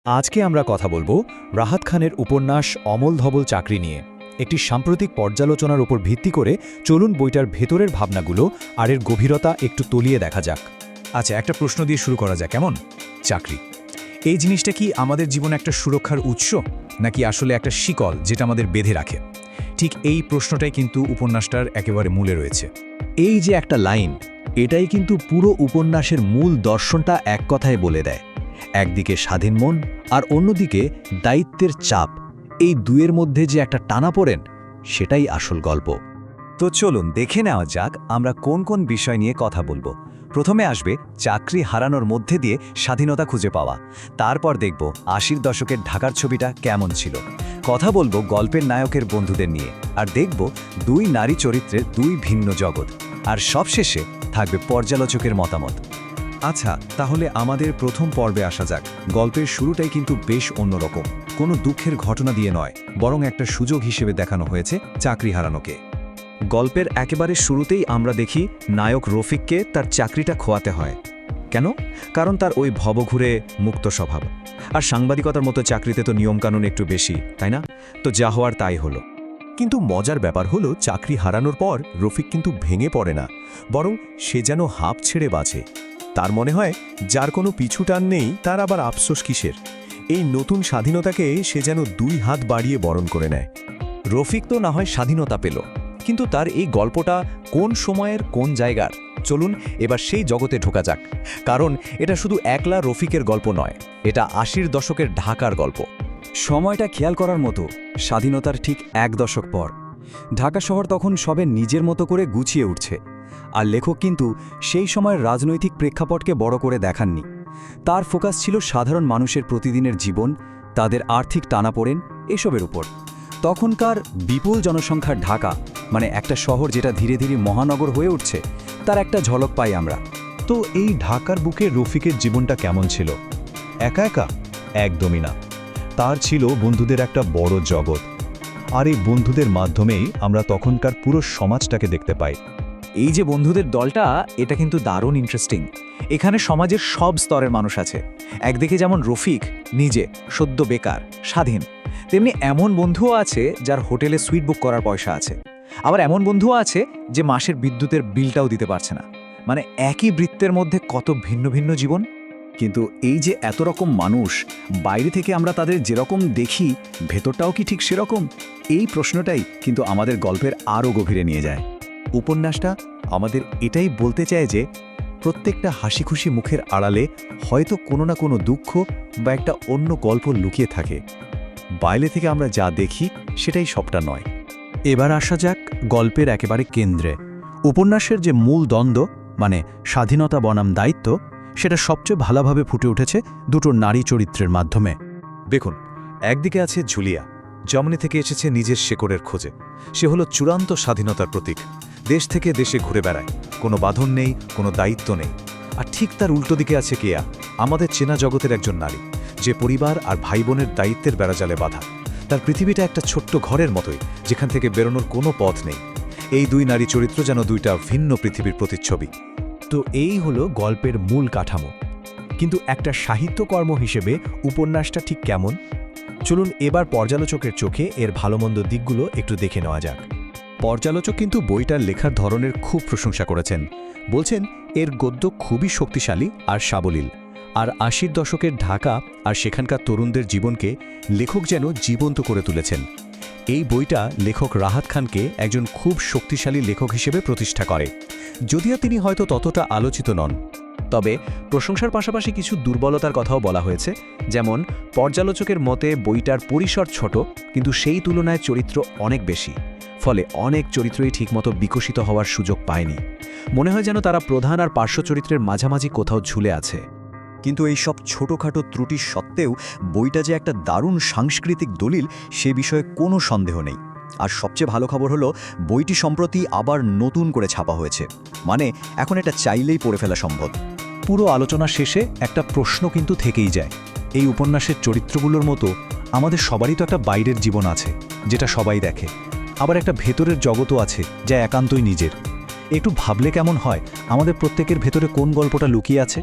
আজকে আমরা কথা বলবো রাহাত খানের উপন্যাস অমল ধবল চাকরি নিয়ে। একটি সাম্প্রতিক পর্যালোচনার উপর ভিত্তি করে চলুন বইটার ভেতরের ভাবনাগুলো আর এর গভীরতা একটু তলিয়ে দেখা যাক। আচ্ছা, একটা প্রশ্ন দিয়ে শুরু করা যাক। কেমন চাকরি, এই জিনিসটা কি আমাদের জীবনে একটা সুরক্ষার উৎস, নাকি আসলে একটা শিকল যেটা আমাদের বেঁধে রাখে? ঠিক এই প্রশ্নটাই কিন্তু উপন্যাসটার একেবারে মূলে রয়েছে। এই যে একটা লাইন, এটাই কিন্তু পুরো উপন্যাসের মূল দর্শনটা এক কথায় বলে দেয়। একদিকে স্বাধীন মন আর অন্যদিকে দায়িত্বের চাপ, এই দুয়ের মধ্যে যে একটা টানাপোড়েন, সেটাই আসল গল্প। তো চলুন দেখে নেওয়া যাক আমরা কোন কোন বিষয় নিয়ে কথা বলবো। প্রথমে আসবে চাকরি হারানোর মধ্যে দিয়ে স্বাধীনতা খুঁজে পাওয়া। তারপর দেখব ৮০ দশকের ঢাকার ছবিটা কেমন ছিল। কথা বলবো গল্পের নায়কের বন্ধুদের নিয়ে, আর দেখব দুই নারী চরিত্রের দুই ভিন্ন জগৎ। আর সবশেষে থাকবে পর্যালোচকের মতামত। আচ্ছা, তাহলে আমাদের প্রথম পর্বে আসা যাক। গল্পের শুরুটাই কিন্তু বেশ অন্যরকম। কোনো দুঃখের ঘটনা দিয়ে নয়, বরং একটা সুযোগ হিসেবে দেখানো হয়েছে চাকরি হারানোকে। গল্পের একেবারে শুরুতেই আমরা দেখি নায়ক রফিককে তার চাকরিটা খোয়াতে হয়। কেন? কারণ তার ওই ভবঘুরে মুক্ত স্বভাব। আর সাংবাদিকতার মতো চাকরিতে তো নিয়মকানুন একটু বেশি, তাই না? তো যা হওয়ার তাই হলো। কিন্তু মজার ব্যাপার হলো, চাকরি হারানোর পর রফিক কিন্তু ভেঙে পড়ে না, বরং সে যেন হাঁপ ছেড়ে বাঁচে। তার মনে হয় যার কোনো পিছু টান নেই, তার আবার আফসোস কিসের। এই নতুন স্বাধীনতাকে সে যেন দুই হাত বাড়িয়ে বরণ করে নেয়। রফিক তো না হয় স্বাধীনতা পেল, কিন্তু তার এই গল্পটা কোন সময়ের কোন জায়গার? চলুন এবার সেই জগতে ঢোকা যাক। কারণ এটা শুধু একলা রফিকের গল্প নয়, এটা ৮০ দশকের ঢাকার গল্প। সময়টা খেয়াল করার মতো। স্বাধীনতার ঠিক ১ দশক পর ঢাকা শহর তখন সবে নিজের মতো করে গুছিয়ে উঠছে। আর লেখক কিন্তু সেই সময়ের রাজনৈতিক প্রেক্ষাপটকে বড় করে দেখাননি। তার ফোকাস ছিল সাধারণ মানুষের প্রতিদিনের জীবন, তাদের আর্থিক টানাপোড়েন, এসবের উপর। তখনকার বিপুল জনসংখ্যার ঢাকা, মানে একটা শহর যেটা ধীরে ধীরে মহানগর হয়ে উঠছে, তার একটা ঝলক পাই আমরা। তো এই ঢাকার বুকে রফিকের জীবনটা কেমন ছিল? একা একা? একদমই না। তার ছিল বন্ধুদের একটা বড় জগৎ। আর এই বন্ধুদের মাধ্যমেই আমরা তখনকার পুরো সমাজটাকে দেখতে পাই। এই যে বন্ধুদের দলটা, এটা কিন্তু দারুণ ইন্টারেস্টিং। এখানে সমাজের সব স্তরের মানুষ আছে। একদিকে যেমন রফিক নিজে সদ্য বেকার, স্বাধীন, তেমনি এমন বন্ধুও আছে যার হোটেলে সুইট বুক করার পয়সা আছে। আবার এমন বন্ধুও আছে যে মাসের বিদ্যুতের বিলটাও দিতে পারছে না। মানে একই বৃত্তের মধ্যে কত ভিন্ন ভিন্ন জীবন। কিন্তু এই যে এত রকম মানুষ, বাইরে থেকে আমরা তাদের যেরকম দেখি, ভেতরটাও কি ঠিক সেরকম? এই প্রশ্নটাই কিন্তু আমাদের গল্পের আরও গভীরে নিয়ে যায়। উপন্যাসটা আমাদের এটাই বলতে চায় যে প্রত্যেকটা হাসি খুশি মুখের আড়ালে হয়তো কোনো না কোনো দুঃখ বা একটা অন্য গল্প লুকিয়ে থাকে। বাইরে থেকে আমরা যা দেখি সেটাই সবটা নয়। এবার আসা যাক গল্পের একেবারে কেন্দ্রে। উপন্যাসের যে মূল দ্বন্দ্ব, মানে স্বাধীনতা বনাম দায়িত্ব, সেটা সবচেয়ে ভালোভাবে ফুটে উঠেছে দুটো নারী চরিত্রের মাধ্যমে। দেখুন, একদিকে আছে ঝুলিয়া, জার্মানি থেকে এসেছে নিজের শেকড়ের খোঁজে। সে হলো চূড়ান্ত স্বাধীনতার প্রতীক। দেশ থেকে দেশে ঘুরে বেড়ায়, কোনো বাঁধন নেই, কোনো দায়িত্ব নেই। আর ঠিক তার উল্টো দিকে আছে কেয়া, আমাদের চেনা জগতের একজন নারী, যে পরিবার আর ভাই বোনের দায়িত্বের বেড়াজালে বাঁধা। তার পৃথিবীটা একটা ছোট্ট ঘরের মতোই, যেখান থেকে বেরোনোর কোনো পথ নেই। এই দুই নারী চরিত্র যেন দুইটা ভিন্ন পৃথিবীর প্রতিচ্ছবি। তো এই হলো গল্পের মূল কাঠামো। কিন্তু একটা সাহিত্যকর্ম হিসেবে উপন্যাসটা ঠিক কেমন? চলুন এবার পর্যালোচকের চোখে এর ভালোমন্দ দিকগুলো একটু দেখে নেওয়া যাক। পর্যালোচক কিন্তু বইটার লেখার ধরনের খুব প্রশংসা করেছেন। বলছেন এর গদ্য খুবই শক্তিশালী আর সাবলীল। আর ৮০ দশকের ঢাকা আর সেখানকার তরুণদের জীবনকে লেখক যেন জীবন্ত করে তুলেছেন। এই বইটা লেখক রাহাত খানকে একজন খুব শক্তিশালী লেখক হিসেবে প্রতিষ্ঠা করে, যদিও তিনি হয়তো ততটা আলোচিত নন। তবে প্রশংসার পাশাপাশি কিছু দুর্বলতার কথাও বলা হয়েছে। যেমন পর্যালোচকের মতে বইটার পরিসর ছোট, কিন্তু সেই তুলনায় চরিত্র অনেক বেশি। ফলে অনেক চরিত্রই ঠিকমতো বিকশিত হওয়ার সুযোগ পায়নি। মনে হয় যেন তারা প্রধান আর পার্শ্ব চরিত্রের মাঝামাঝি কোথাও ঝুলে আছে। কিন্তু এই সব ছোটোখাটো ত্রুটি সত্ত্বেও বইটা যে একটা দারুণ সাংস্কৃতিক দলিল, সে বিষয়ে কোনো সন্দেহ নেই। আর সবচেয়ে ভালো খবর হলো, বইটি সম্প্রতি আবার নতুন করে ছাপা হয়েছে। মানে এখন এটা চাইলেই পড়ে ফেলা সম্ভব। পুরো আলোচনা শেষে একটা প্রশ্ন কিন্তু থেকেই যায়। এই উপন্যাসের চরিত্রগুলোর মতো আমাদের সবারই তো একটা বাইরের জীবন আছে, যেটা সবাই দেখে। আবার একটা ভেতরের জগতও আছে, যা একান্তই নিজের। একটু ভাবলে কেমন হয় আমাদের প্রত্যেকের ভেতরে কোন গল্পটা লুকিয়ে আছে?